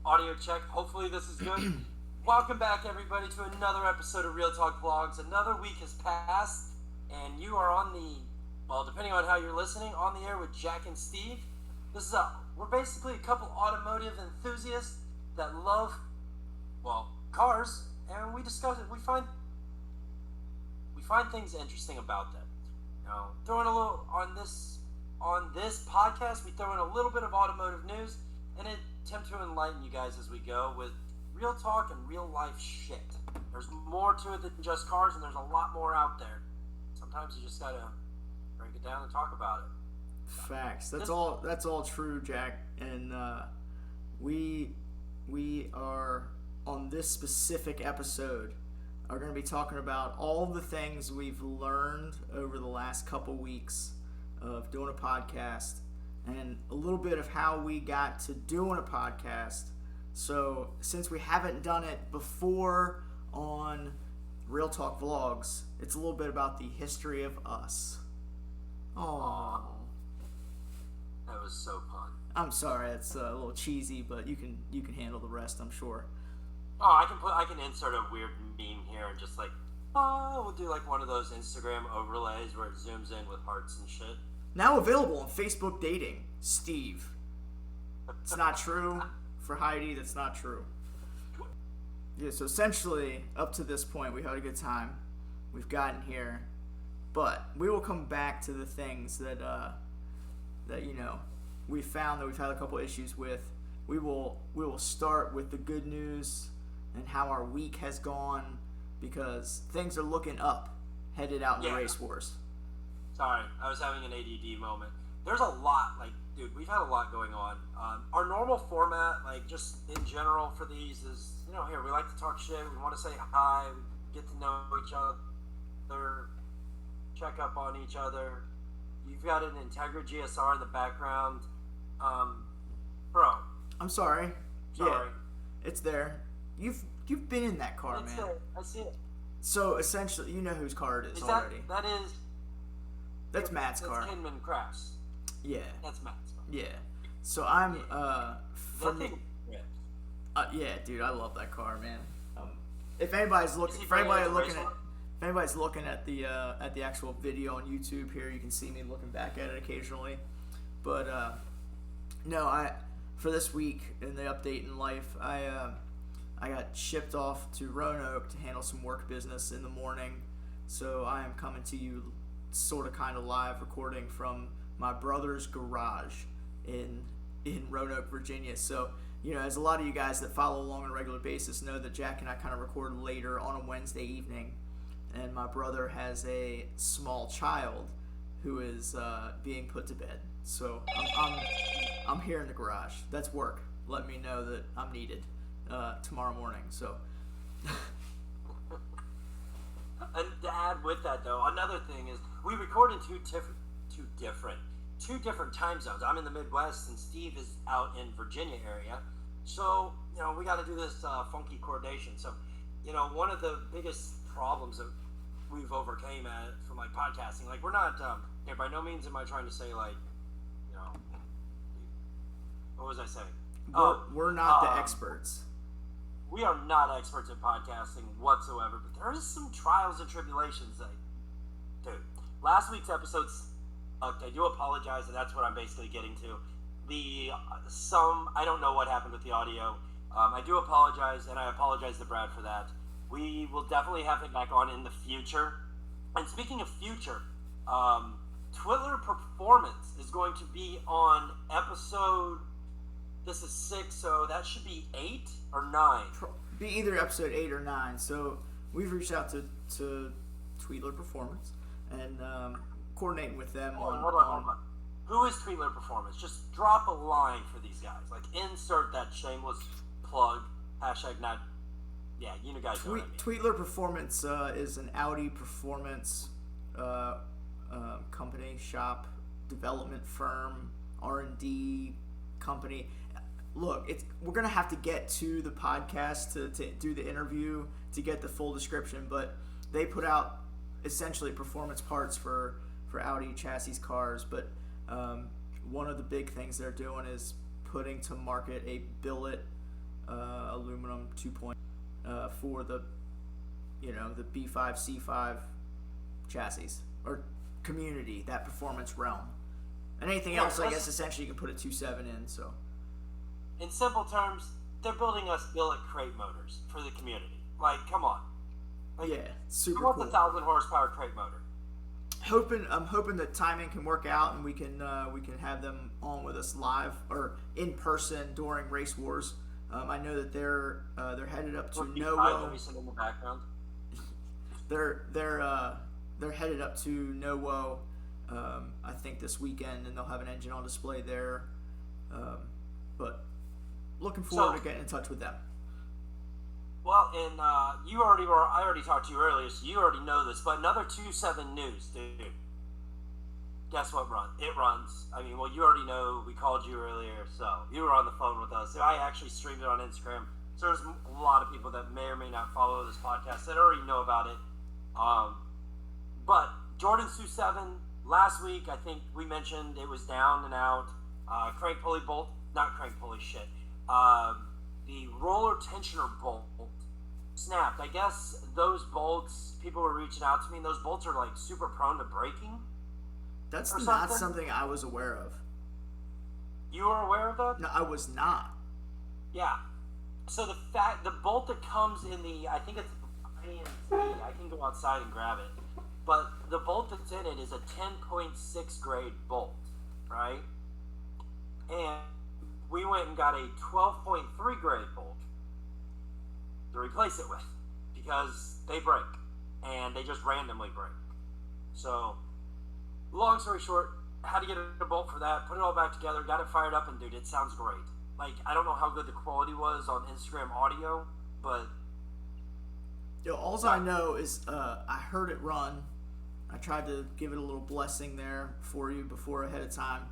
Audio check. Hopefully this is good. Welcome back, everybody, to another episode of Real Talk Vlogs. Another week has passed, and you are on the, well, depending on how you're listening, on the air with Jack and Steve. We're basically a couple automotive enthusiasts that love, well, cars, and we discuss it. We find things interesting about them. Throwing a little on this podcast, we throw in a little bit of automotive news and attempt to enlighten you guys as we go with real talk and real life shit. There's more to it than just cars, and there's a lot more out there. Sometimes you just gotta break it down and talk about it. Facts. That's all true, Jack. And we are on this specific episode are going to be talking about all the things we've learned over the last couple weeks of doing a podcast and a little bit of how we got to doing a podcast. So since we haven't done it before on Real Talk Vlogs, it's a little bit about the history of us. Aww. That was so fun. I'm sorry, it's a little cheesy, but you can handle the rest, I'm sure. Oh, I can insert a weird meme here and just we'll do one of those Instagram overlays where it zooms in with hearts and shit. Now available on Facebook Dating, Steve. It's not true. For Heidi, that's not true. Yeah, so essentially, up to this point, we had a good time. We've gotten here. But we will come back to the things that we found that we've had a couple issues with. We will start with the good news and how our week has gone, because things are looking up, headed out in the race wars. Sorry, I was having an ADD moment. There's a lot, dude, we've had a lot going on. Our normal format, just in general for these is, here, we like to talk shit, we want to say hi, we get to know each other, check up on each other. You've got an Integra GSR in the background. Bro. I'm sorry. Yeah, it's there. You've been in that car, man. There. I see it. So essentially, you know whose car it is already. That's Matt's car. That's Hinman Crafts. Yeah. That's Matt's car. Yeah. So I'm for that me. thing rips. Yeah, dude, I love that car, man. If anybody's looking, if anybody's looking at the actual video on YouTube here, you can see me looking back at it occasionally. But for this week in the update in life, I got shipped off to Roanoke to handle some work business in the morning. So I am coming to you sort of kind of live, recording from my brother's garage in Roanoke, Virginia. So, as a lot of you guys that follow along on a regular basis know that Jack and I kind of record later on a Wednesday evening, and my brother has a small child who is being put to bed. So I'm here in the garage. That's work. Let me know that I'm needed tomorrow morning. So. And to add with that, though, another thing is we record in two different time zones. I'm in the Midwest, and Steve is out in Virginia area. So, we got to do this funky coordination. So, one of the biggest problems that we've overcame from podcasting, we're not, by no means am I trying to say what was I saying? We're not the experts. We are not experts at podcasting whatsoever, but there is some trials and tribulations. Dude, last week's episode sucked. I do apologize, and that's what I'm basically getting to. I don't know what happened with the audio. I do apologize, and I apologize to Brad for that. We will definitely have him back on in the future. And speaking of future, Twitler Performance is going to be on episode. This is 6, so that should be 8 or 9. Be either episode 8 or 9. So we've reached out to Tweedler Performance and coordinating with them Hold on. Who is Tweedler Performance? Just drop a line for these guys. Insert that shameless plug. Hashtag not. Yeah, you guys know what I mean. Tweedler Performance is an Audi performance company, shop, development firm, R&D company. Look, we're going to have to get to the podcast to do the interview to get the full description, but they put out essentially performance parts for Audi chassis cars, but one of the big things they're doing is putting to market a billet aluminum 2.0 for the the B5 C5 chassis or community, that performance realm. And anything else, I guess, essentially you can put a 2.7 in. So, in simple terms, they're building us billet crate motors for the community. Like, come on. Like, yeah, super cool. cool. 1,000 horsepower crate motor. I'm hoping that timing can work out and we can have them on with us live or in person during Race Wars. I know that they're headed up to NOWO. In the background. They're headed up to NOWO. I think this weekend, and they'll have an engine on display there. But looking forward to getting in touch with them. Well, and I already talked to you earlier, so you already know this, but another 2.7 news, dude. Guess what it runs? I mean, well, you already know, we called you earlier, so you were on the phone with us. I actually streamed it on Instagram, so there's a lot of people that may or may not follow this podcast that already know about it. But Jordan's 2.7, last week, I think we mentioned it was down and out. Crank pulley bolt, not crank pulley, shit. The roller tensioner bolt snapped. I guess those bolts, people were reaching out to me, and those bolts are like super prone to breaking. That's not something I was aware of. You were aware of that? No, I was not. Yeah. So the bolt that comes in the, I think it's INT, I can go outside and grab it, but the bolt that's in it is a 10.6 grade bolt, right? And we went and got a 12.3 grade bolt to replace it with because they break, and they just randomly break. So, long story short, had to get a bolt for that, put it all back together, got it fired up, and dude, it sounds great. Like, I don't know how good the quality was on Instagram audio, but... All I know is I heard it run. I tried to give it a little blessing there for you ahead of time,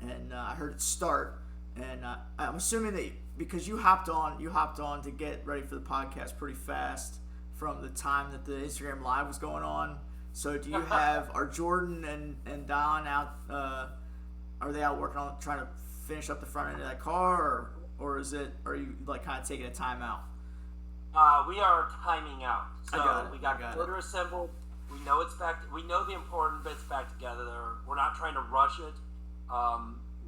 and I heard it start. And I'm assuming that because you hopped on to get ready for the podcast pretty fast from the time that the Instagram Live was going on. So do you have, are Jordan and Don out, are they out working on trying to finish up the front end of that car, or are you like kind of taking a time out? We are timing out. So we got motor assembled. We know it's back. We know the important bits back together. We're not trying to rush it.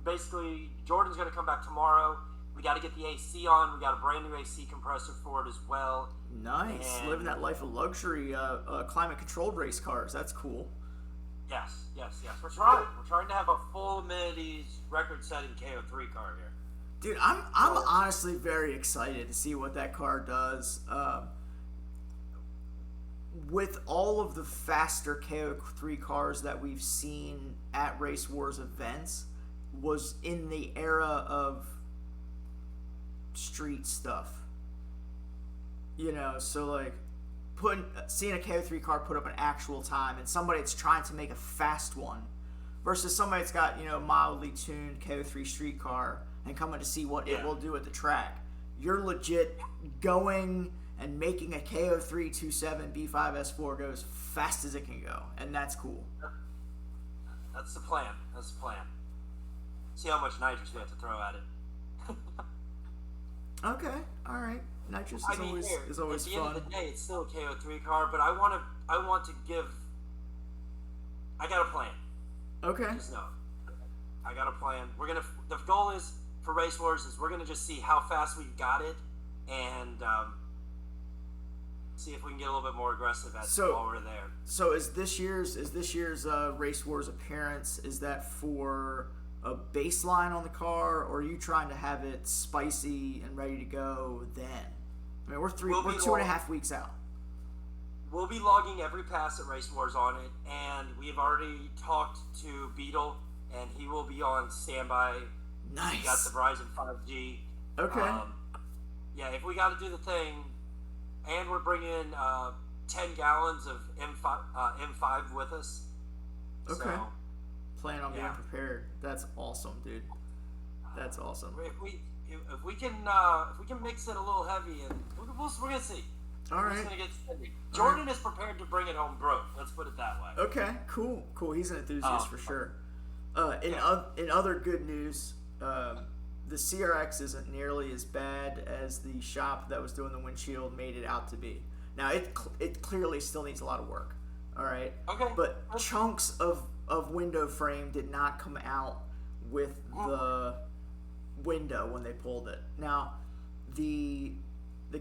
Basically, Jordan's going to come back tomorrow. We got to get the AC on. We got a brand new AC compressor for it as well. Nice. Living that life of luxury, climate-controlled race cars. That's cool. Yes. We're trying. We're trying to have a full amenities, record-setting KO3 car here. Dude, I'm honestly very excited to see what that car does. With all of the faster KO3 cars that we've seen at Race Wars events, was in the era of street stuff. So like seeing a KO3 car put up an actual time and somebody that's trying to make a fast one versus somebody that's got, mildly tuned KO3 street car and coming to see what it will do at the track. You're legit going and making a KO3 2.7 B5 S4 go as fast as it can go, and that's cool. That's the plan. See how much nitrous we have to throw at it. Okay, all right. Nitrous is always at the fun. end of the day, it's still a KO3 car, but I want to give. I got a plan. Okay. Just know, I got a plan. The goal is for Race Wars is we're gonna just see how fast we've got it, and see if we can get a little bit more aggressive while we're there. So is this year's Race Wars appearance, is that for a baseline on the car, or are you trying to have it spicy and ready to go then? I mean, we're 2.5 weeks out. We'll be logging every pass at Race Wars on it, and we've already talked to Beetle, and he will be on standby. Nice. We got the Verizon 5G. Okay. Yeah, if we got to do the thing, and we're bringing 10 gallons of M5 with us. Okay. So, plan on being prepared. That's awesome, dude. That's awesome. If we can mix it a little heavy, and we're gonna see. All right. We're just gonna get steady. Jordan is prepared to bring it home broke. Let's put it that way. Okay. Cool. He's an enthusiast for sure. In other good news, the CRX isn't nearly as bad as the shop that was doing the windshield made it out to be. Now it clearly still needs a lot of work. All right. Okay. But chunks of window frame did not come out with the window when they pulled it. Now, the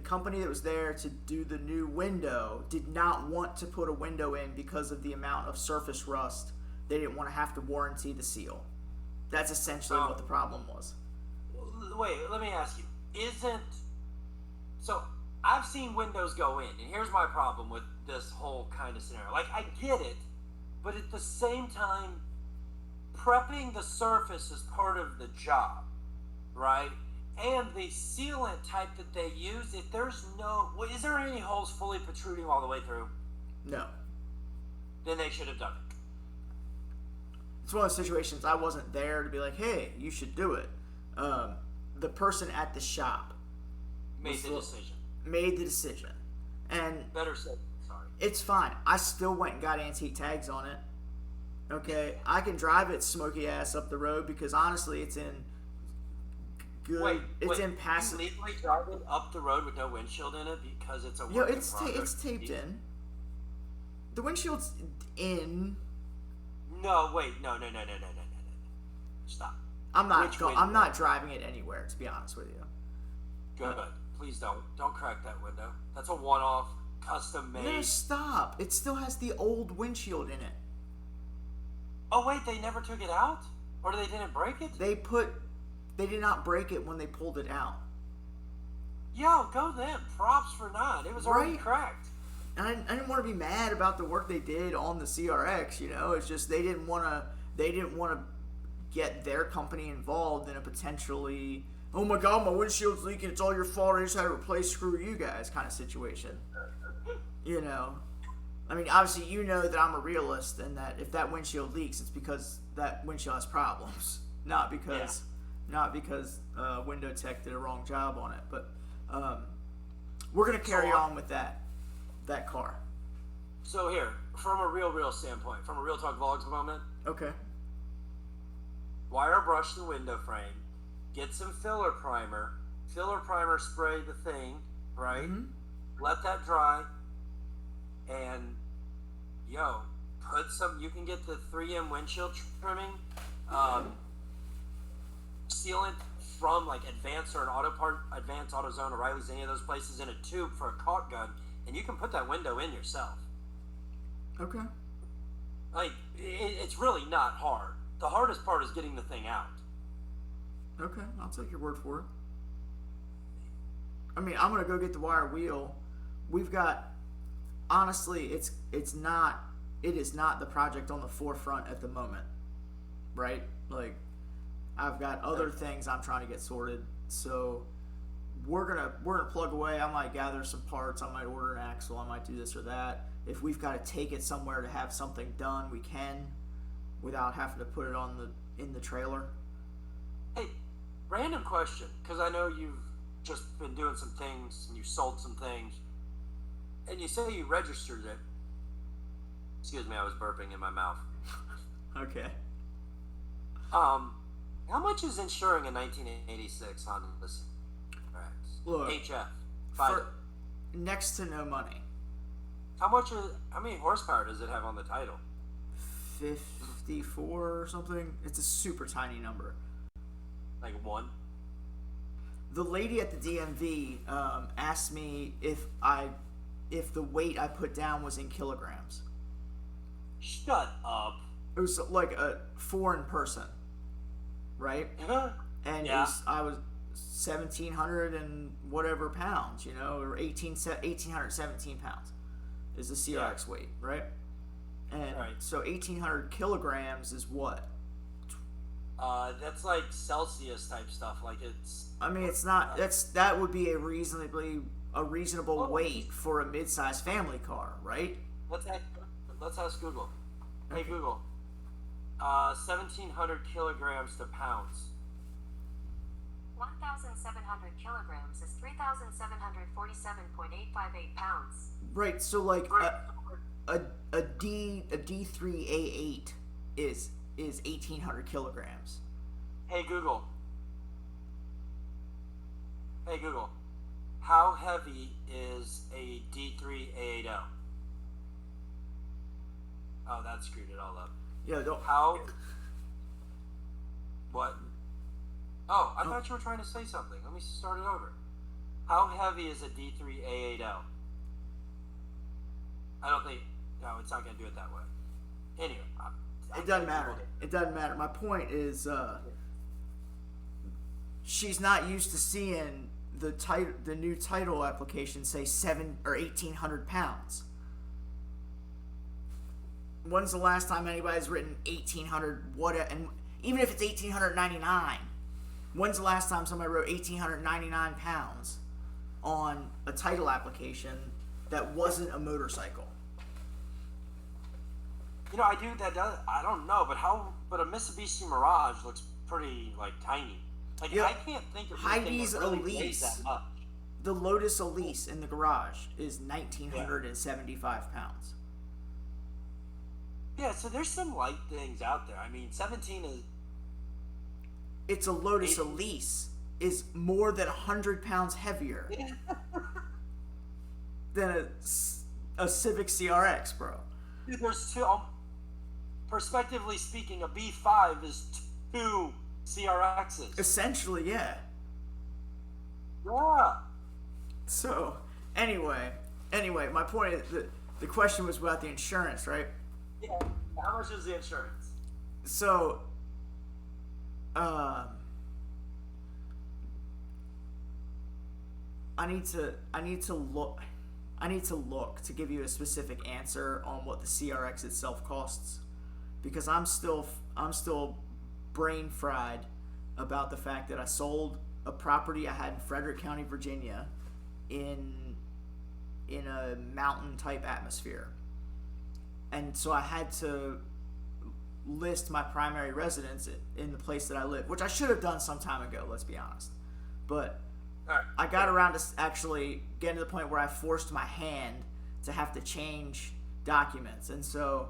company that was there to do the new window did not want to put a window in because of the amount of surface rust. They didn't want to have to warranty the seal. That's essentially what the problem was. Wait, let me ask you. So I've seen windows go in, and here's my problem with this whole kind of scenario. Like, I get it, but at the same time, prepping the surface is part of the job, right? And the sealant type that they use, if there's is there any holes fully protruding all the way through? No. Then they should have done it. It's one of those situations I wasn't there to be like, hey, you should do it. The person at the shop Made the decision. And better said, sorry. It's fine. I still went and got antique tags on it. Okay? I can drive it smoky ass up the road because honestly it's in good in passive. You legally drive it up the road with no windshield in it because it's a it's taped in. The windshield's in. No, wait, no. Stop. I'm not driving it anywhere, to be honest with you. Good. Please don't crack that window. That's a one-off, custom made. No, stop. It still has the old windshield in it. Oh wait, they never took it out? Or they didn't break it? They did not break it when they pulled it out. Yo, go them. Props for not. It was already cracked. And I didn't want to be mad about the work they did on the CRX, you know. It's just they didn't want to get their company involved in a potentially, oh my god, my windshield's leaking, it's all your fault, I just had to replace, screw you guys kind of situation. You know. I mean, obviously you know that I'm a realist and that if that windshield leaks, it's because that windshield has problems. Not because Window Tech did a wrong job on it. But we're going to carry on with that car. So here, from a real standpoint, from a Real Talk Vlogs moment. Okay. Wire brush the window frame. Get some filler primer. Filler primer spray the thing, right? Mm-hmm. Let that dry. And, put some, you can get the 3M windshield trimming, sealant from like Advance or Advance, AutoZone, O'Reilly's, any of those places in a tube for a caulk gun, and you can put that window in yourself. Okay. Like, it's really not hard. The hardest part is getting the thing out. Okay, I'll take your word for it. I mean, I'm gonna go get the wire wheel. We've got, honestly, it is not the project on the forefront at the moment, right? Like, I've got other things I'm trying to get sorted, so we're gonna plug away. I might gather some parts. I might order an axle. I might do this or that. If we've got to take it somewhere to have something done, we can, without having to put it in the trailer. Hey, random question, because I know you've just been doing some things and you sold some things, and you say you registered it. Excuse me, I was burping in my mouth. Okay. How much is insuring a 1986 Honda CRX? Look, HF. For next to no money. How many horsepower does it have on the title? 54 or something. It's a super tiny number. Like one? The lady at the DMV asked me if the weight I put down was in kilograms. Shut up. It was like a foreign person, right? And I was 1,700 and whatever pounds, or 1,817 pounds is the CRX weight, right? And so 1,800 kilograms is what? That's like Celsius type stuff. Like it's. I mean, it's not. That would be a reasonable weight for a mid-sized family car, right? Let's ask Google. Hey Google. 1,700 kilograms to pounds. 1,700 kilograms is 3,747.858 pounds. Right. So like a D3A8 is 1,800 kilograms. Hey Google. Hey Google, how heavy is a D3 A80? Oh, that screwed it all up. Yeah, don't. How? What? Oh, I thought you were trying to say something. Let me start it over. How heavy is a D3 A80? I don't think. No, it's not going to do it that way. Anyway, It doesn't matter. It doesn't matter. My point is, she's not used to seeing the new title application say 7 or 1,800 pounds. When's the last time anybody's written 1,800 what? And even if it's 1,899, when's the last time somebody wrote 1,899 pounds on a title application that wasn't a motorcycle? You know, I don't know, but a Mitsubishi Mirage looks pretty like tiny. Like Yeah. I can't think of Heidi's anything that really weighs Elise. that much. The Lotus Elise in the garage is 1,975 pounds. Yeah, so there's some light things out there. I mean, 17 is. It's a Lotus Elise is more than 100 pounds heavier than a Civic CRX, bro. Dude, there's two. Perspectively speaking, a B5 is 2 CRXs. Essentially, yeah. Yeah. So, anyway, my point is that the question was about the insurance, right? Yeah. How much is the insurance? So, I need to look to give you a specific answer on what the CRX itself costs, because I'm still brain fried about the fact that I sold a property I had in Frederick County, Virginia, in a mountain type atmosphere. And so I had to list my primary residence in the place that I live, which I should have done some time ago, let's be honest. But All right. I got around to actually getting to the point where I forced my hand to have to change documents. And so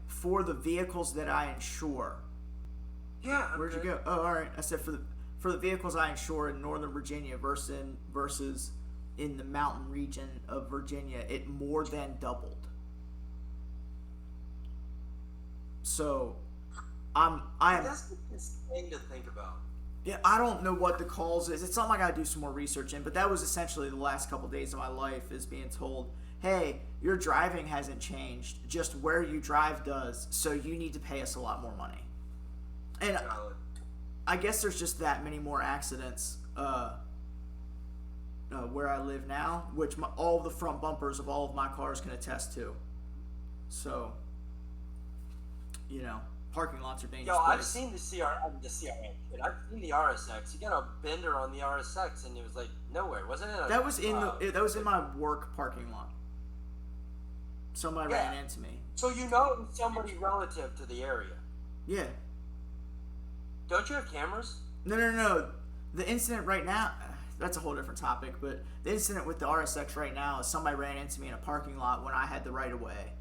for the vehicles that I insure, Yeah. where'd you go? Oh, all right. I said for the vehicles I insure in Northern Virginia versus in the mountain region of Virginia, it more than doubled. So I'm That's insane to think about. yeah, I don't know what the cause is. It's something I gotta do some more research in, but that was essentially the last couple days of my life, is being told, hey, your driving hasn't changed, just where you drive does, so you need to pay us a lot more money. And Valid. I guess there's just that many more accidents where I live now, which all the front bumpers of all of my cars can attest to. So, parking lots are dangerous. Yo, I've place. seen the CRX, but I've seen the RSX. You got a bender on the RSX, and it was like nowhere, wasn't it? That was in my work parking lot. Somebody Yeah. ran into me. So you know it was somebody relative to the area. Yeah. Don't you have cameras? No. The incident right now, that's a whole different topic, but the incident with the RSX right now is somebody ran into me in a parking lot when I had the right of way,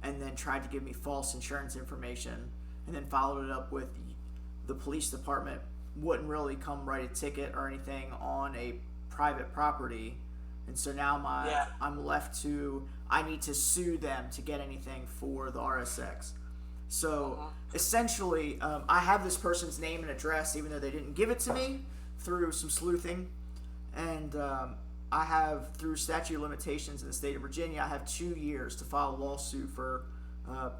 and then tried to give me false insurance information, and then followed it up with the police department wouldn't really come write a ticket or anything on a private property, and so now I'm left to, I need to sue them to get anything for the RSX. So essentially, I have this person's name and address, even though they didn't give it to me, through some sleuthing, and I have, through statute of limitations in the state of Virginia, I have 2 years to file a lawsuit for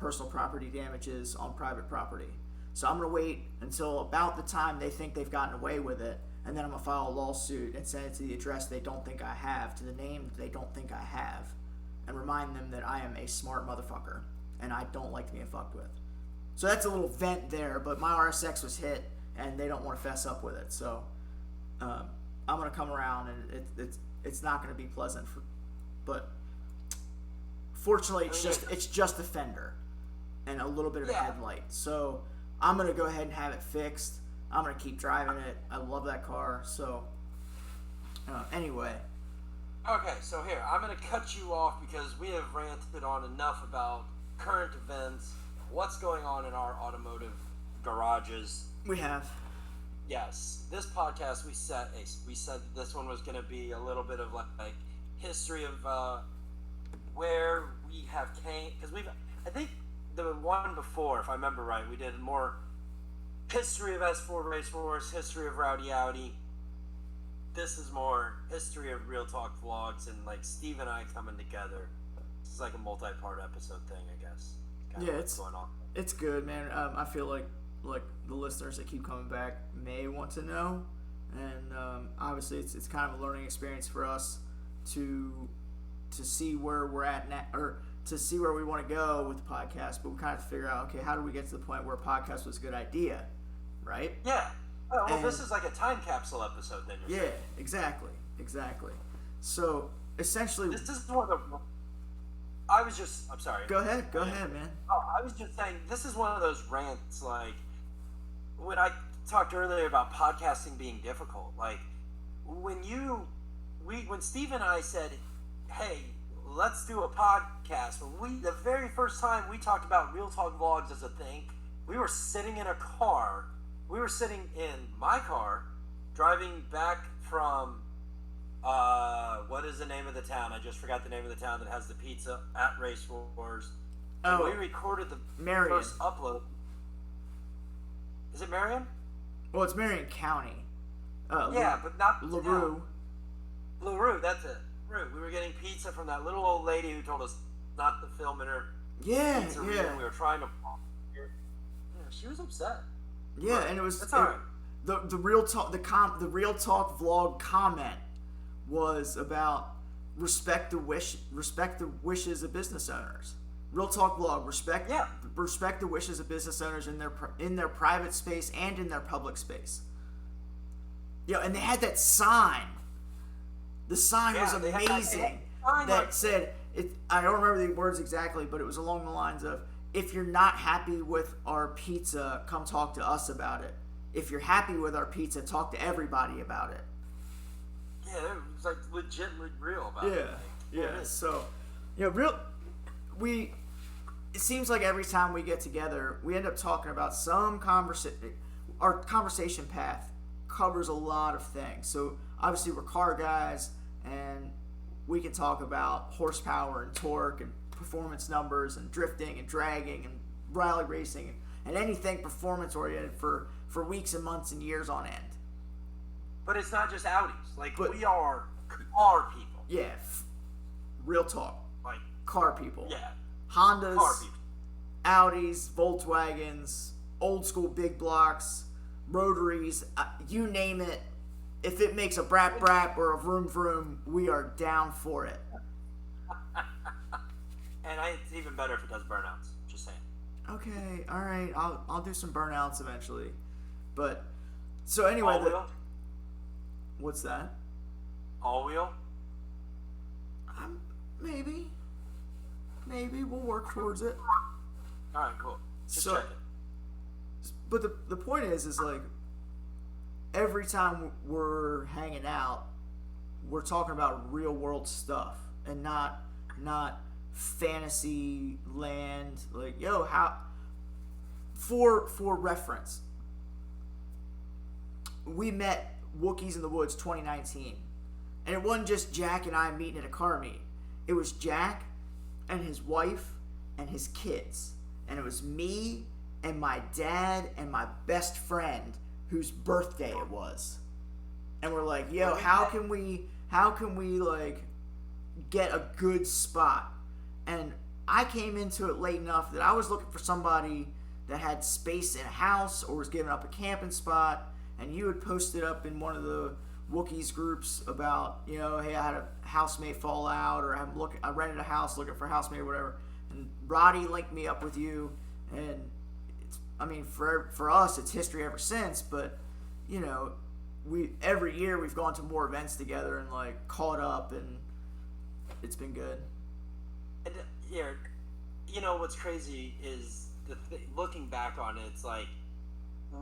personal property damages on private property. So I'm going to wait until about the time they think they've gotten away with it, and then I'm going to file a lawsuit and send it to the address they don't think I have, to the name they don't think I have, and remind them that I am a smart motherfucker, and I don't like being fucked with. So that's a little vent there, but my RSX was hit, and they don't want to fess up with it. So I'm going to come around, and it's not going to be pleasant, but fortunately it's just a fender and a little bit of a headlight. So I'm going to go ahead and have it fixed. I'm going to keep driving it. I love that car. So anyway. Okay, so here, I'm going to cut you off because we have ranted on enough about current events, what's going on in our automotive garages. We have. yes, this podcast we said this one was going to be a little bit of like history of where we have came, because I think the one before, if I remember right, we did more history of S4 Race Wars, history of Rowdy Audi. This is more history of Real Talk Vlogs and like Steve and I coming together. This is like a multi-part episode thing, I guess. Yeah, it's going on. It's good, man. I feel like the listeners that keep coming back may want to know, and obviously it's kind of a learning experience for us to see where we're at now, or to see where we want to go with the podcast. But we kind of figure out, okay, how do we get to the point where a podcast was a good idea, right? Yeah. Oh, well, this is like a time capsule episode, then. Yeah, exactly. So essentially, this is one of the. I'm sorry. Go ahead, man. Oh, I was just saying, this is one of those rants, like, when I talked earlier about podcasting being difficult, like, when Steve and I said, hey, let's do a podcast, the very first time we talked about Real Talk Vlogs as a thing, we were sitting in a car, in my car, driving back from, what is the name of the town? I just forgot the name of the town that has the pizza at Race Wars. And we recorded the Marion. First upload. Is it Marion? Well, it's Marion County. Yeah, but not LaRue. LaRue, that's it. LaRue. We were getting pizza from that little old lady who told us not to film in her pizzeria. We were trying to. Yeah, she was upset. Yeah, and it was. That's alright. The Real Talk the Real Talk vlog comment was about respect the wishes of business owners. Real Talk vlog, respect the wishes of business owners in their private space and in their public space. Yeah, and they had that sign. The sign was amazing. That said, I don't remember the words exactly, but it was along the lines of, if you're not happy with our pizza, come talk to us about it. If you're happy with our pizza, talk to everybody about it. Yeah, it was like legitimately real about it. Yeah. So, it seems like every time we get together, we end up talking about some conversation. Our conversation path covers a lot of things. So obviously we're car guys, and we can talk about horsepower and torque and performance numbers and drifting and dragging and rally racing and anything performance oriented for weeks and months and years on end. But it's not just Audis. We are car people. Yeah, real talk. Like car people. Yeah. Hondas, car people. Audis, Volkswagens, old school big blocks, rotaries, you name it. If it makes a brap brap or a vroom vroom, we are down for it. And it's even better if it does burnouts. Just saying. Okay, all right. I'll do some burnouts eventually. But so anyway, all wheel. What's that? All wheel. Maybe we'll work towards it. All right, cool. Just check it. But the point is like, every time we're hanging out, we're talking about real world stuff and not fantasy land. Like, how for reference, we met Wookiees in the Woods 2019, and it wasn't just Jack and I meeting at a car meet. It was Jack and his wife and his kids, and it was me and my dad and my best friend whose birthday it was. And we're like, how can we like get a good spot? And I came into it late enough that I was looking for somebody that had space in a house or was giving up a camping spot, and you had posted up in one of the Wookiees groups about, hey, I had a housemate fall out, or I rented a house looking for a housemate or whatever. And Roddy linked me up with you, and for us, it's history ever since. But every year we've gone to more events together and like caught up, and it's been good. And what's crazy is looking back on it. It's like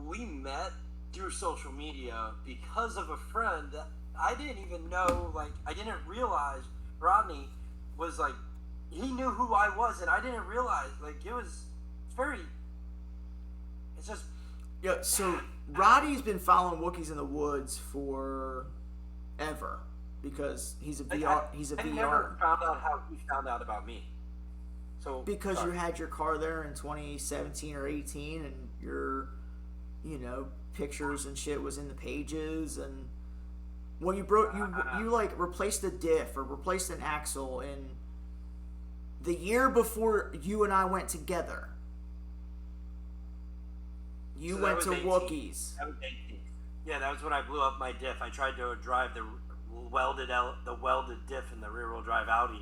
we met through social media because of a friend that I didn't even know. Like, I didn't realize Rodney was like, he knew who I was, and I didn't realize. Like, it's just. Yeah. So Roddy's been following Wookiees in the Woods for ever because he's a VR. He's a I VR. never found out how he found out about me. So Because sorry. you had your car there in 2017 or 18, and your, pictures and shit was in the pages, and when you broke, you like replaced a diff or replaced an axle in the year before you and I went together. You So that went was to 18. Wookiees. That was 18. Yeah, that was when I blew up my diff. I tried to drive the welded diff in the rear wheel drive Audi.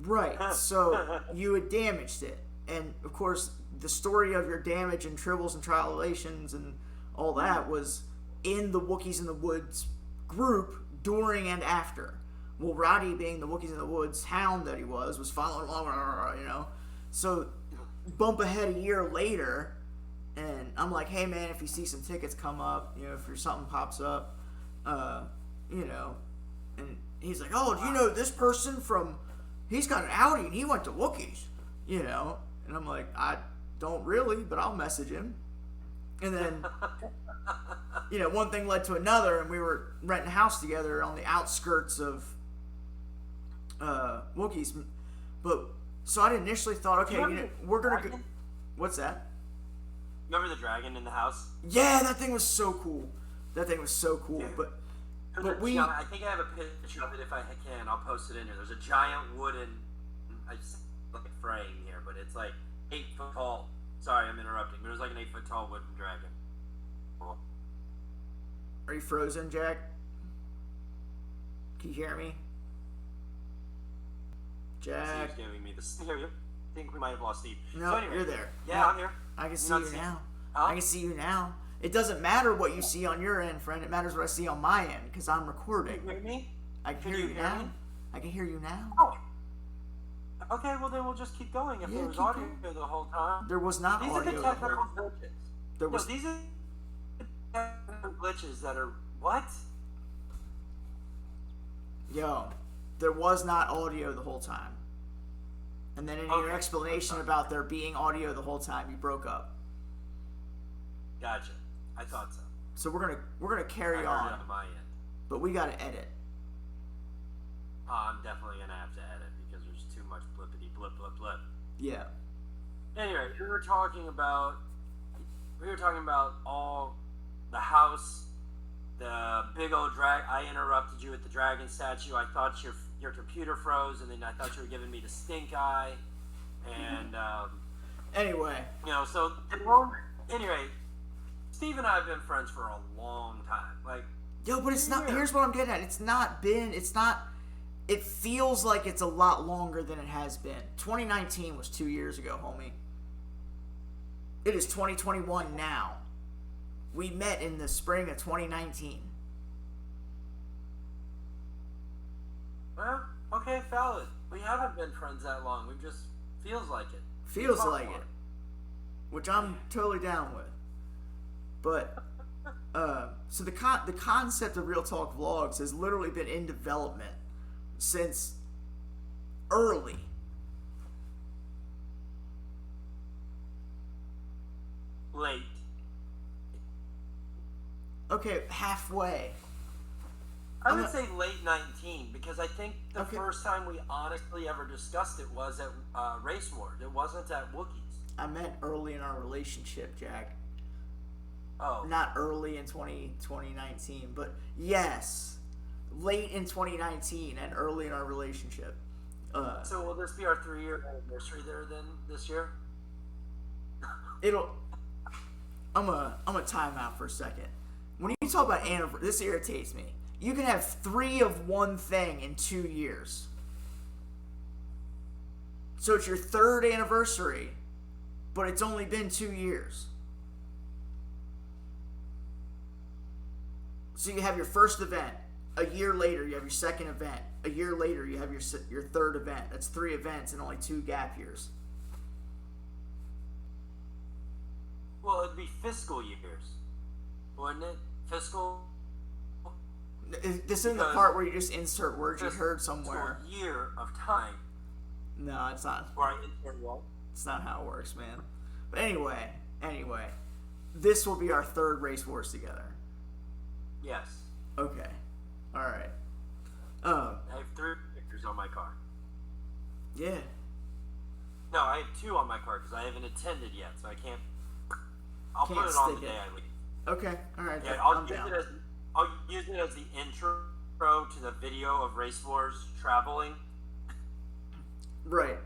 Right, so you had damaged it. And, of course, the story of your damage and tribbles and tribulations and all that was in the Wookiees in the Woods group during and after. Well, Roddy, being the Wookiees in the Woods hound that he was following along, So, bump ahead a year later, and I'm like, hey, man, if you see some tickets come up, if something pops up, and he's like, oh, do you know this person from... He's got an Audi and he went to Wookiees, And I'm like, I don't really, but I'll message him. And then, one thing led to another, and we were renting a house together on the outskirts of Wookiees. But, so I initially thought, okay, we're going to go... What's that? Remember the dragon in the house? Yeah, that thing was so cool. Yeah. But we... I think I have a picture of it if I can. I'll post it in here. There's a giant wooden frame here, but it's like 8 foot tall. Sorry, I'm interrupting, but it was like an 8 foot tall wooden dragon. Cool. Are you frozen, Jack? Can you hear me? Jack? Steve's giving me the... Hear you? I think we might have lost Steve. No, so anyway, you're there. Yeah, No, I'm here. I can see not you seeing- now. Huh? I can see you now. It doesn't matter what you see on your end, friend. It matters what I see on my end, because I'm recording. Can you hear me? I can Can hear you you hear now. me? I can hear you now. Oh. Okay, well then we'll just keep going. If Yeah, there was keep audio going. the whole time. There was not These are audio. the the technical whole- glitches. There was. No, these are the technical glitches that are... What? Yo, there was not audio the whole time. And then in your Okay. explanation about there being audio the whole time, you broke up. Gotcha. I thought so. So we're gonna carry I heard on, it on my end. but we gotta edit. I'm definitely gonna have to edit because there's too much blippity blip blip blip. Yeah. Anyway, we were talking about all the house, the big old drag. I interrupted you at the dragon statue. I thought your computer froze, and then I thought you were giving me the stink eye, and Anyway, so anyway, Steve and I have been friends for a long time. Like, yo, but it's not. Yeah. Here's what I'm getting at. It's not. It feels like it's a lot longer than it has been. 2019 was 2 years ago, homie. It is 2021 now. We met in the spring of 2019. well, okay, valid. We haven't been friends that long. We just feels like it. Feels Talk like more. it. Which I'm totally down with. But, so the concept of Real Talk Vlogs has literally been in development since early. Late. Okay, halfway. I I'm would a- say late 19 because I think the Okay. first time we honestly ever discussed it was at Race Wars. It wasn't at Wookiees. I meant early in our relationship, Jack. Oh. Not early in 2019, but yes, late in 2019 and early in our relationship. So will this be our 3-year anniversary there then this year? I'm a time out for a second. When you talk about anniversary, this irritates me. You can have 3 of one thing in 2 years. So it's your 3rd anniversary, but it's only been 2 years. So you have your first event. A year later, you have your second event. A year later, you have your 3rd event. That's 3 events in only 2 gap years. Well, it'd be fiscal years, wouldn't it? Fiscal This isn't the Because- part where you just insert words you fiscal heard somewhere. year of time. No, it's not. Where I insert what? It's not how it works, man. But anyway, this will be our third Race Wars together. Yes. Okay. All right. I have 3 pictures on my car. Yeah. No, I have 2 on my car because I haven't attended yet, so I can't. I'll Can't put it on the stick day it. I leave. Okay. All right. Yeah, I'm down. I'll use it as the intro to the video of Race Wars traveling. Right.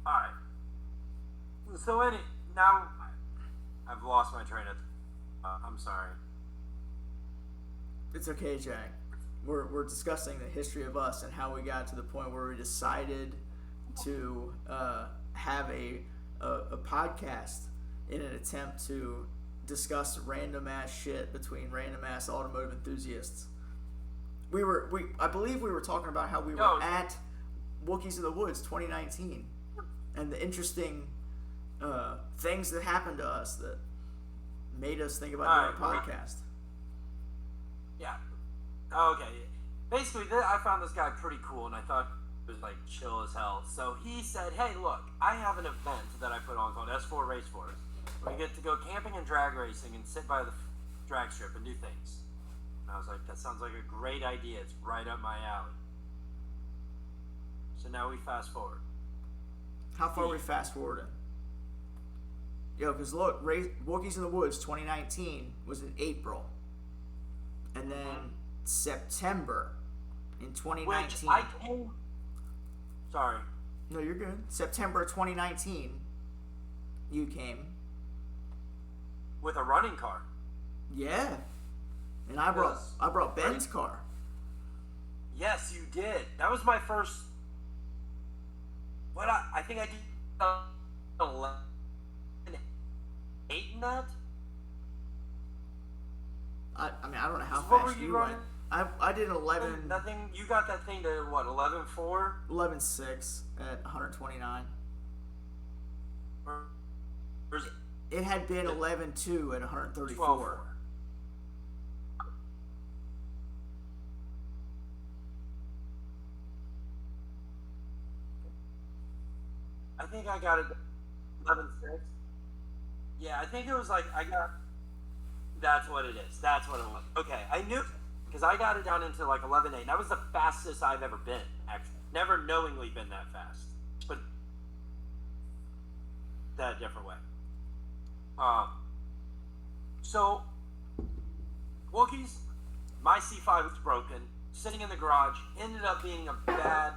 All right. So now I've lost my train of. I'm sorry. It's okay, Jack. We're discussing the history of us and how we got to the point where we decided to have a podcast in an attempt to discuss random ass shit between random ass automotive enthusiasts. I believe we were talking about how we were at Wookiees in the Woods 2019 and the interesting things that happened to us that made us think about doing a podcast. Yeah. Okay. Basically, I found this guy pretty cool, and I thought he was like chill as hell. So he said, "Hey, look, I have an event that I put on called S4 Race Force. We get to go camping and drag racing and sit by the drag strip and do things." And I was like, "That sounds like a great idea. It's right up my alley." So now we fast forward. How far are we fast forwarding? Yo, because look, Wookiees in the Woods 2019 was in April. And then September in 2019. Which I came. Sorry. No, you're good. September 2019, you came. With a running car. Yeah. And I brought Ben's car. Yes, you did. That was my first. What I think I did 11, 8 in that. I mean, I don't know how What fast were you you running? went. I did 11. Nothing. You got that thing to what? 11.4. 11.6 at 129. Or is it It had been 11.2 at 134. 12.4? I think I got it 11.6. Yeah, I think it was like I got. That's what it is. That's what it was. Okay, I knew because I got it down into like 11.8. That was the fastest I've ever been. Actually, never knowingly been that fast, but that a different way. So Wookiees, my C5 was broken, sitting in the garage. Ended up being a bad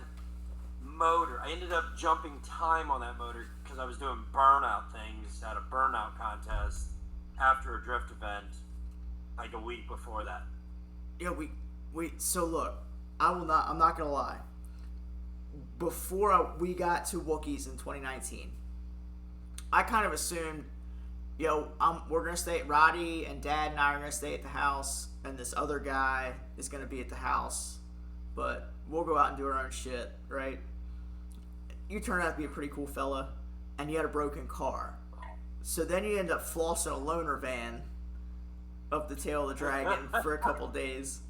motor. I ended up jumping time on that motor because I was doing burnout things at a burnout contest after a drift event like a week before that. Yeah, so look, I'm not gonna lie. Before we got to Wookiees in 2019, I kind of assumed, we're gonna stay at Roddy and Dad and I are gonna stay at the house, and this other guy is gonna be at the house, but we'll go out and do our own shit, right? You turned out to be a pretty cool fella, and you had a broken car. So then you end up flossing a loaner van up the tail of the dragon for a couple days.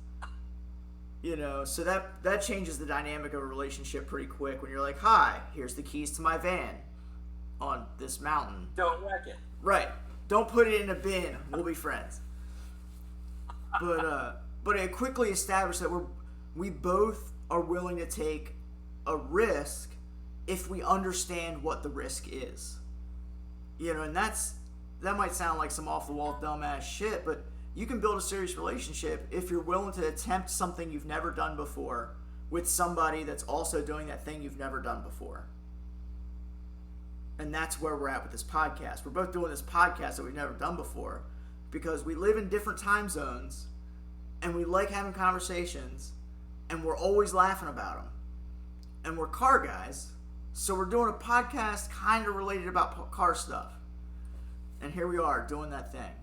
So that changes the dynamic of a relationship pretty quick when you're like, "Hi, here's the keys to my van on this mountain. Don't wreck it." Right. Don't put it in a bin. We'll be friends. But it quickly established that we both are willing to take a risk if we understand what the risk is. And that might sound like some off the wall dumbass shit, but you can build a serious relationship if you're willing to attempt something you've never done before with somebody that's also doing that thing you've never done before. And that's where we're at with this podcast. We're both doing this podcast that we've never done before because we live in different time zones and we like having conversations and we're always laughing about them. And we're car guys, so we're doing a podcast kind of related about car stuff. And here we are doing that thing.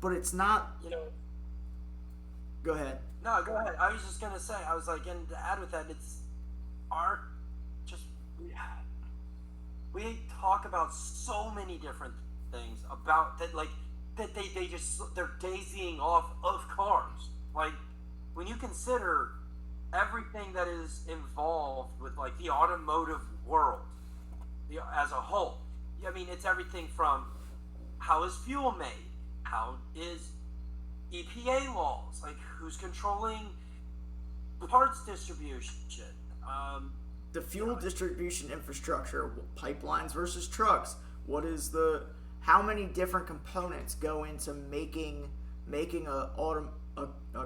But it's not... Go ahead. No, go ahead. I was just gonna say, I was like, and to add with that, it's art. We talk about so many different things about that, like that they're daising off of cars. Like when you consider everything that is involved with like the automotive world as a whole. I mean, it's everything from how is fuel made? How is EPA laws? Like, who's controlling parts distribution? The fuel distribution infrastructure, pipelines versus trucks. What is how many different components go into making a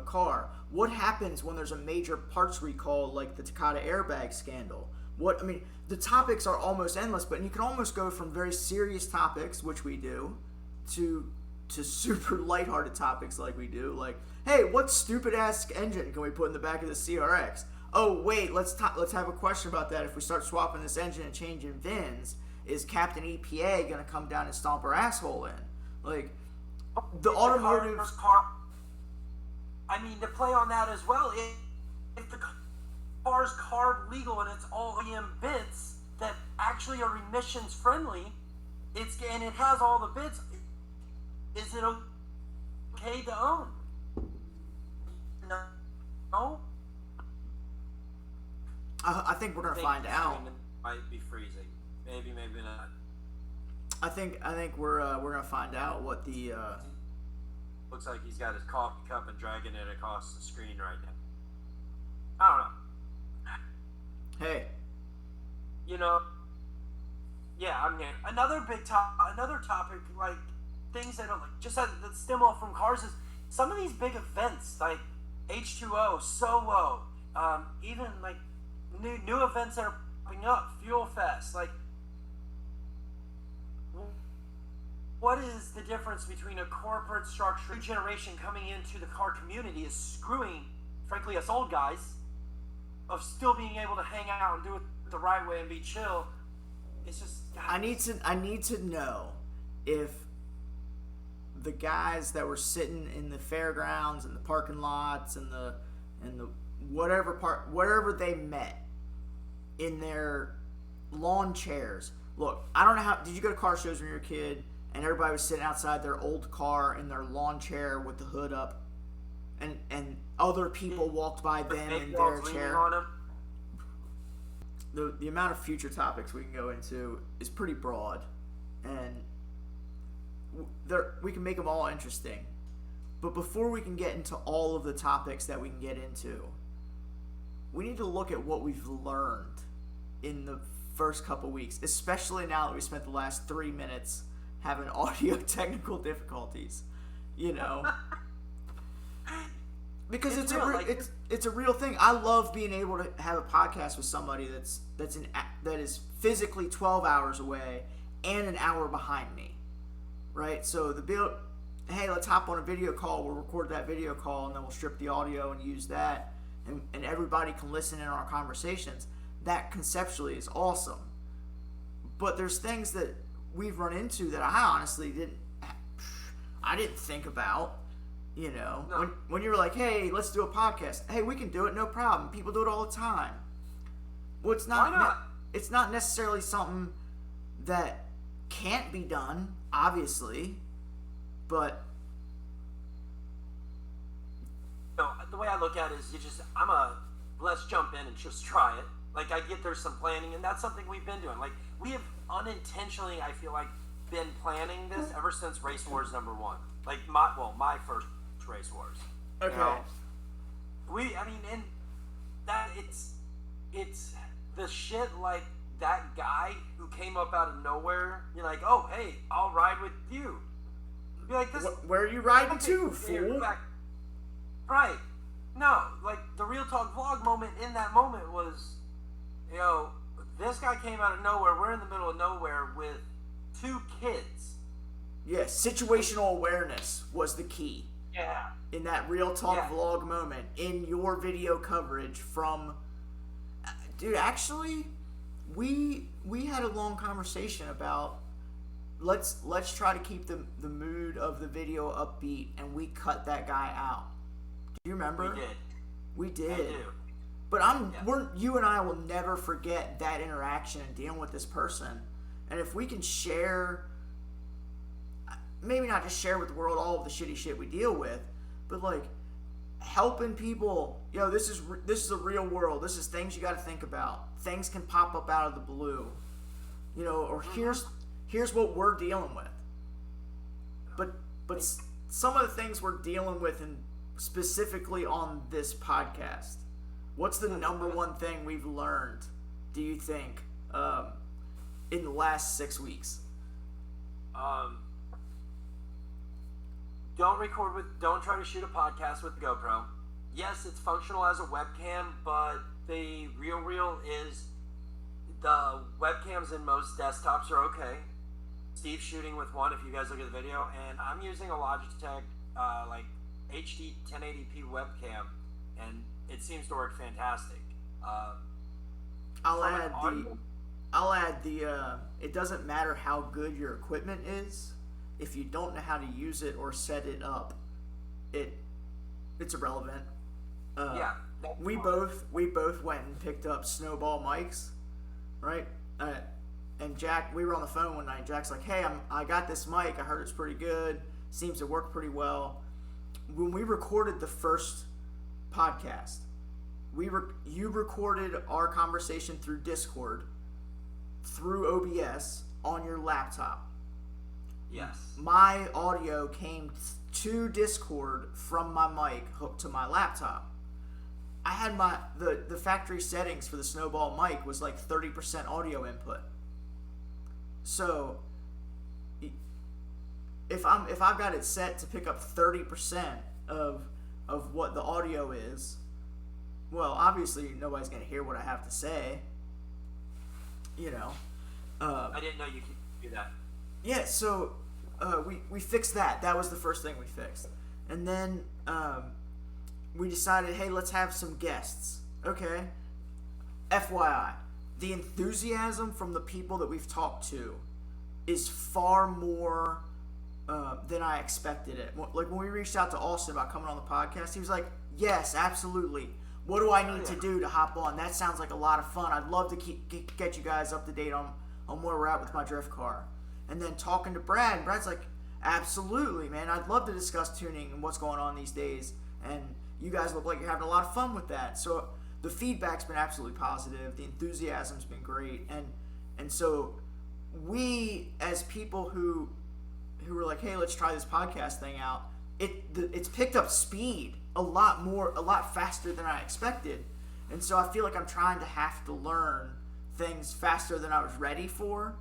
car? What happens when there's a major parts recall like the Takata airbag scandal? The topics are almost endless, but you can almost go from very serious topics, which we do, to super lighthearted topics like we do. Like, hey, what stupid ass engine can we put in the back of the CRX? Oh wait, let's have a question about that. If we start swapping this engine and changing VINs, is Captain EPA gonna come down and stomp our asshole in? Like, the automotive car. I mean, to play on that as well, if the car's carb legal and it's all OEM bits that actually are emissions friendly, and it has all the bits, is it okay to own? No. I think we're gonna find out. Might be freezing. Maybe not. I think we're gonna find out what the. Looks like he's got his coffee cup and dragging it across the screen right now. I don't know. Hey. Yeah. I mean, another topic, like things that are like just that stem off from cars is some of these big events like H2O, Solo, even like new events that are popping up, Fuel Fest, like. What is the difference between a corporate structure, new generation coming into the car community is screwing, frankly, us old guys, of still being able to hang out and do it the right way and be chill. It's just. God. I need to know if the guys that were sitting in the fairgrounds and the parking lots and the wherever they met in their lawn chairs. Look, I don't know how. Did you go to car shows when you were a kid? And everybody was sitting outside their old car in their lawn chair with the hood up, and other people walked by them in their chair. The amount of future topics we can go into is pretty broad, and we can make them all interesting. But before we can get into all of the topics that we can get into, we need to look at what we've learned in the first couple weeks, especially now that we spent the last 3 minutes having audio technical difficulties, because it's a real thing. I love being able to have a podcast with somebody that is physically 12 hours away and an hour behind me, right? So hey, let's hop on a video call. We'll record that video call and then we'll strip the audio and use that, and everybody can listen in on our conversations. That conceptually is awesome, but there's things that we've run into that I honestly didn't think about. No. When you were like, hey, let's do a podcast. Hey, we can do it, no problem. People do it all the time. Well, it's not. Why not? It's not necessarily something that can't be done, obviously, but. The way I look at it is, let's jump in and just try it. Like, I get there's some planning, and that's something we've been doing. Like, we have unintentionally, I feel like, been planning this ever since Race Wars #1. Like, my first Race Wars. Okay. And that it's the shit like that guy who came up out of nowhere. You're like, oh, hey, I'll ride with you. Be like, this. Where are you riding to, fool? Right. No, like, the Real Talk vlog moment in that moment was, this guy came out of nowhere. We're in the middle of nowhere with 2 kids. Yeah, situational awareness was the key. Yeah. In that Real Talk vlog moment, in your video coverage from... Dude, actually, we had a long conversation about let's try to keep the mood of the video upbeat, and we cut that guy out. Do you remember? We did. I do. But you and I will never forget that interaction and dealing with this person. And if we can share, maybe not just share with the world all of the shitty shit we deal with, but like helping people, this is a real world. This is things you got to think about. Things can pop up out of the blue, or here's what we're dealing with. but some of the things we're dealing with, and specifically on this podcast, what's the number one thing we've learned, do you think, in the last 6 weeks? Don't try to shoot a podcast with the GoPro. Yes, it's functional as a webcam, but the real is the webcams in most desktops are okay. Steve's shooting with one, if you guys look at the video, and I'm using a Logitech like HD 1080p webcam, and it seems to work fantastic. I'll add the it doesn't matter how good your equipment is, if you don't know how to use it or set it up, it's irrelevant. Yeah. We both went and picked up Snowball mics, right? And Jack, we were on the phone one night. Jack's like, "Hey, I got this mic. I heard it's pretty good. Seems to work pretty well." When we recorded the first podcast, you recorded our conversation through Discord, through OBS on your laptop. Yes. My audio came to Discord from my mic hooked to my laptop. I had the factory settings for the Snowball mic was like 30% audio input. So if I've got it set to pick up 30% of what the audio is, well, obviously nobody's gonna hear what I have to say. You know. I didn't know you could do that. Yeah, so we fixed that. That was the first thing we fixed. And then we decided, hey, let's have some guests. Okay. FYI, the enthusiasm from the people that we've talked to is far more than I expected it. Like when we reached out to Austin about coming on the podcast, he was like, yes, absolutely. What do I need to do to hop on? That sounds like a lot of fun. I'd love to get you guys up to date on where we're at with my drift car. And then talking to Brad, and Brad's like, absolutely, man. I'd love to discuss tuning and what's going on these days. And you guys look like you're having a lot of fun with that. So the feedback's been absolutely positive. The enthusiasm's been great. And so we, as people who were like, hey, let's try this podcast thing out, it's picked up speed a lot faster than I expected. And so I feel like I'm trying to have to learn things faster than I was ready for.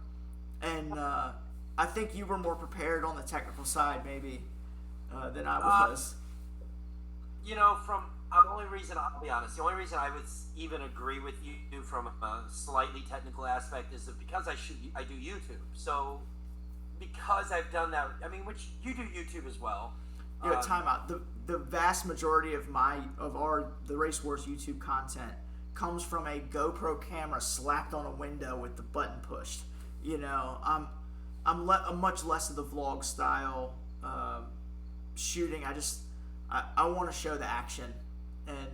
And I think you were more prepared on the technical side maybe than I was. You know, the only reason I would even agree with you from a slightly technical aspect is that because I do YouTube. So because I've done that, I mean, which you do YouTube as well. Yeah, time out. The vast majority of the Race Wars YouTube content comes from a GoPro camera slapped on a window with the button pushed. You know, I'm much less of the vlog style shooting. I want to show the action, and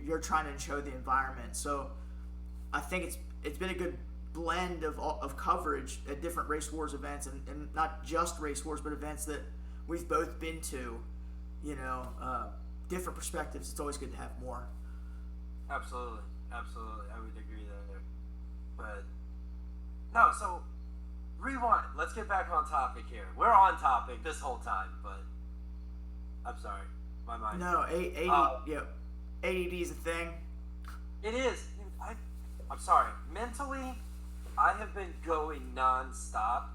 you're trying to show the environment. So I think it's been a good blend of coverage at different Race Wars events, and not just Race Wars, but events that we've both been to. You know, different perspectives. It's always good to have more. Absolutely, I would agree there. But no, so rewind. Let's get back on topic here. We're on topic this whole time, but I'm sorry, my mind. No, ADD is a thing. It is. I'm sorry. Mentally, I have been going nonstop.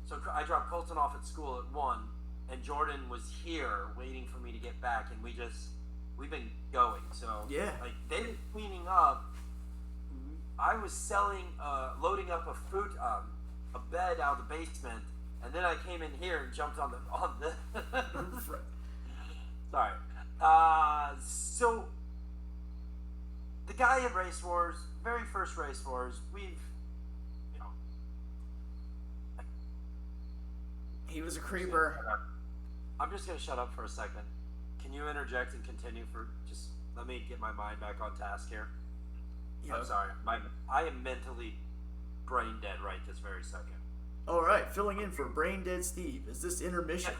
So I dropped Colton off at school at 1, and Jordan was here waiting for me to get back, and we've been going. So yeah, like they've been cleaning up. I was loading up a bed out of the basement, and then I came in here and jumped on the. Sorry. So the guy at Race Wars, very first Race Wars, he was a creeper. I'm just gonna shut up for a second. Can you interject and continue let me get my mind back on task here. Yep. I'm sorry. I am mentally brain dead right this very second. All right, filling in for Brain Dead Steve is this intermission.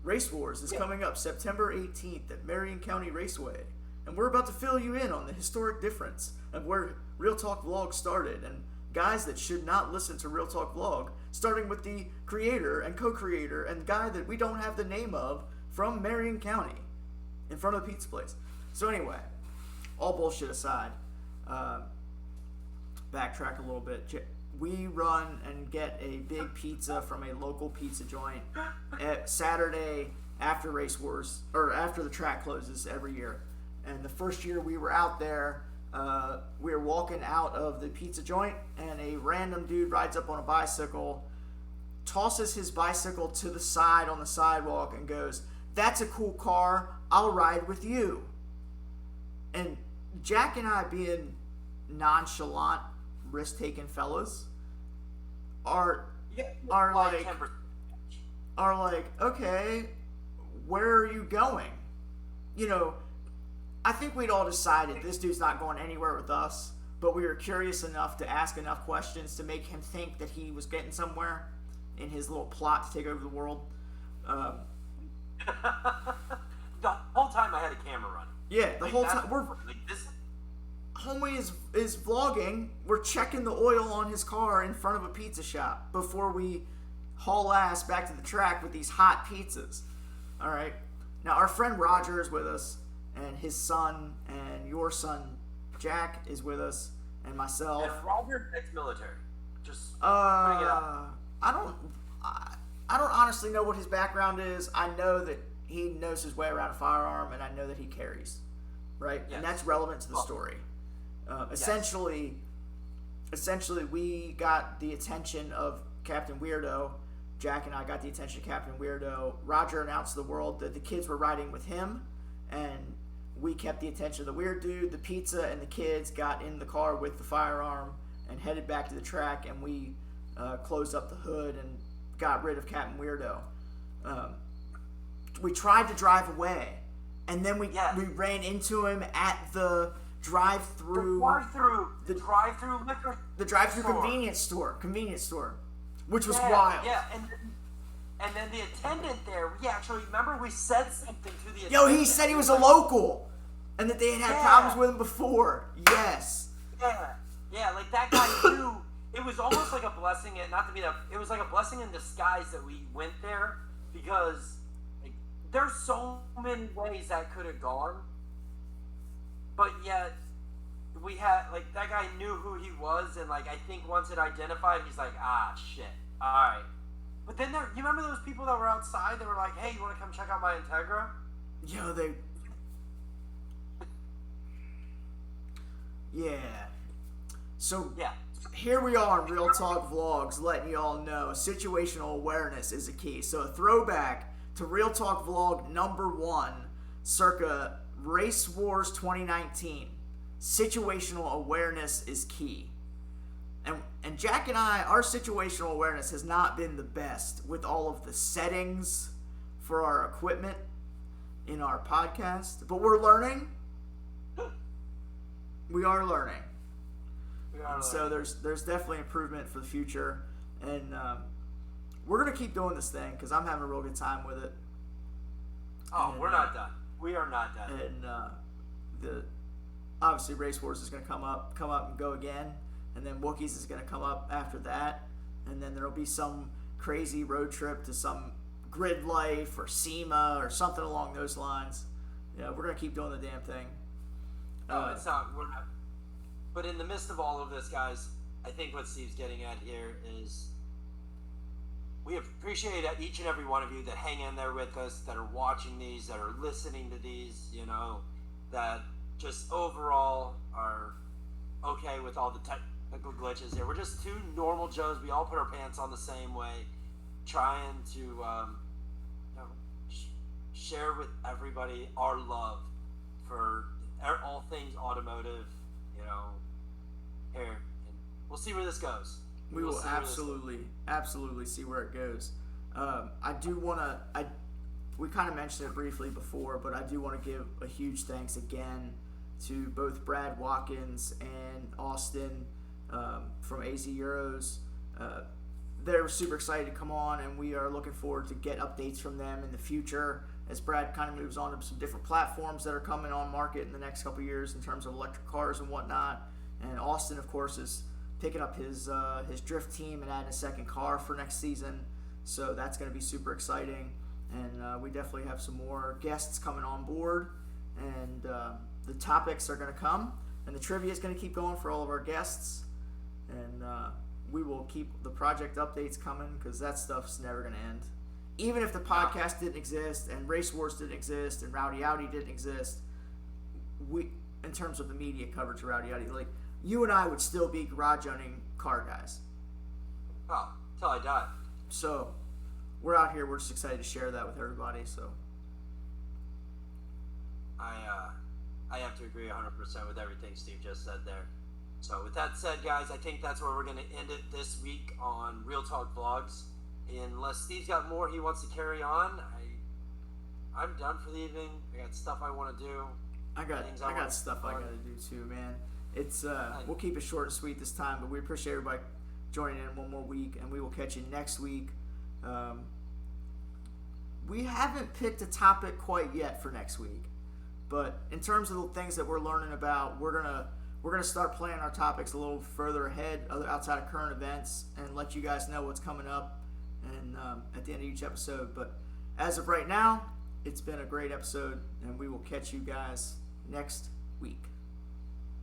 Race Wars is coming up September 18th at Marion County Raceway, and we're about to fill you in on the historic difference of where Real Talk Vlog started and guys that should not listen to Real Talk Vlog, starting with the creator and co-creator and guy that we don't have the name of from Marion County in front of the pizza place. So anyway, all bullshit aside, backtrack a little bit. We run and get a big pizza from a local pizza joint at Saturday after Race Wars, or after the track closes every year. And the first year we were out there, we were walking out of the pizza joint, and a random dude rides up on a bicycle, tosses his bicycle to the side on the sidewalk, and goes, "That's a cool car, I'll ride with you." And Jack and I, being nonchalant, risk-taking fellas, are like, okay, where are you going? You know, I think we'd all decided this dude's not going anywhere with us, but we were curious enough to ask enough questions to make him think that he was getting somewhere in his little plot to take over the world. The whole time I had a camera running. Yeah, the whole time this. Homie is vlogging. We're checking the oil on his car in front of a pizza shop before we haul ass back to the track with these hot pizzas. All right. Now our friend Roger is with us, and his son and your son Jack is with us, and myself. And Roger, ex-military. Just putting it up. I don't honestly know what his background is. I know that he knows his way around a firearm, and I know that he carries, right? Yes. And that's relevant to the story. Essentially, we got the attention of Captain Weirdo. Jack and I got the attention of Captain Weirdo. Roger announced to the world that the kids were riding with him, and we kept the attention of the weird dude. The pizza and the kids got in the car with the firearm and headed back to the track, and we closed up the hood and got rid of Captain Weirdo. We tried to drive away, and then we ran into him at the drive-through liquor. The drive-through convenience store, which was wild. Yeah, and then the attendant there. We actually remember we said something to the attendant. Yo, he said he was a local, and that they had problems with him before. Yes. Yeah, like that guy knew. It was almost like a blessing, and not to be that. It was like a blessing in disguise that we went there, because like, there's so many ways that could have gone. But yet, we had, like, that guy knew who he was, and, like, I think once it identified, he's like, shit, alright. But then you remember those people that were outside that were like, hey, you want to come check out my Integra? Yo, Yeah. So, here we are on Real Talk Vlogs, letting y'all know situational awareness is a key. So, a throwback to Real Talk Vlog number 1, circa Race Wars 2019. Situational awareness is key. And Jack and I, our situational awareness has not been the best with all of the settings for our equipment in our podcast, but we're learning. We are learning. So there's definitely improvement for the future, and we're gonna keep doing this thing because I'm having a real good time with it. We're not done. We are not done. And obviously Race Wars is gonna come up and go again, and then Wookiees is gonna come up after that, and then there'll be some crazy road trip to some Grid Life or SEMA or something along those lines. Yeah, we're gonna keep doing the damn thing. It's not. We're not. But in the midst of all of this, guys, I think what Steve's getting at here is we appreciate each and every one of you that hang in there with us, that are watching these, that are listening to these, that just overall are okay with all the technical glitches here. We're just two normal Joes. We all put our pants on the same way, trying to share with everybody our love for all things automotive, here. And we'll see where this goes. We will absolutely see where it goes. I do want to, we kind of mentioned it briefly before, but I do want to give a huge thanks again to both Brad Watkins and Austin from AZ Euros. They're super excited to come on, and we are looking forward to get updates from them in the future as Brad kind of moves on to some different platforms that are coming on market in the next couple years in terms of electric cars and whatnot. And Austin, of course, is picking up his drift team and adding a second car for next season. So that's going to be super exciting. And we definitely have some more guests coming on board. And the topics are going to come. And the trivia is going to keep going for all of our guests. And we will keep the project updates coming because that stuff's never going to end. Even if the podcast didn't exist and Race Wars didn't exist and Rowdy Outy didn't exist, we, in terms of the media coverage of Rowdy Outy, like, you and I would still be garage owning car guys. Oh, till I die. So we're out here. We're just excited to share that with everybody. So I have to agree 100% with everything Steve just said there. So with that said, guys, I think that's where we're going to end it this week on Real Talk Vlogs. Unless Steve's got more he wants to carry on, I'm done for the evening. I got stuff I want to do. I got stuff I got to do too, man. It's we'll keep it short and sweet this time, but we appreciate everybody joining in one more week, and we will catch you next week. We haven't picked a topic quite yet for next week, but in terms of the things that we're learning about, we're gonna start planning our topics a little further ahead, outside of current events, and let you guys know what's coming up. And at the end of each episode. But as of right now, it's been a great episode, and we will catch you guys next week.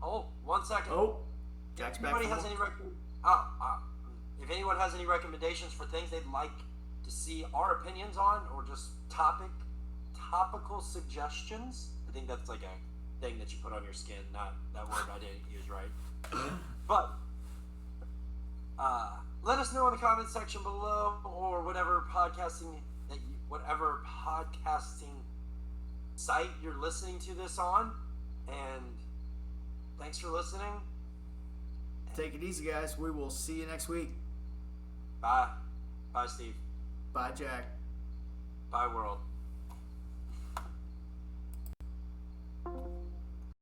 Oh, 1 second. Oh, Jack's back. If anyone has any recommendations for things they'd like to see our opinions on, or just topical suggestions, I think that's like a thing that you put on your skin, not that word I didn't use right. But let us know in the comments section below, or whatever podcasting site you're listening to this on. And thanks for listening. Take it easy, guys. We will see you next week. Bye. Bye, Steve. Bye, Jack. Bye, world.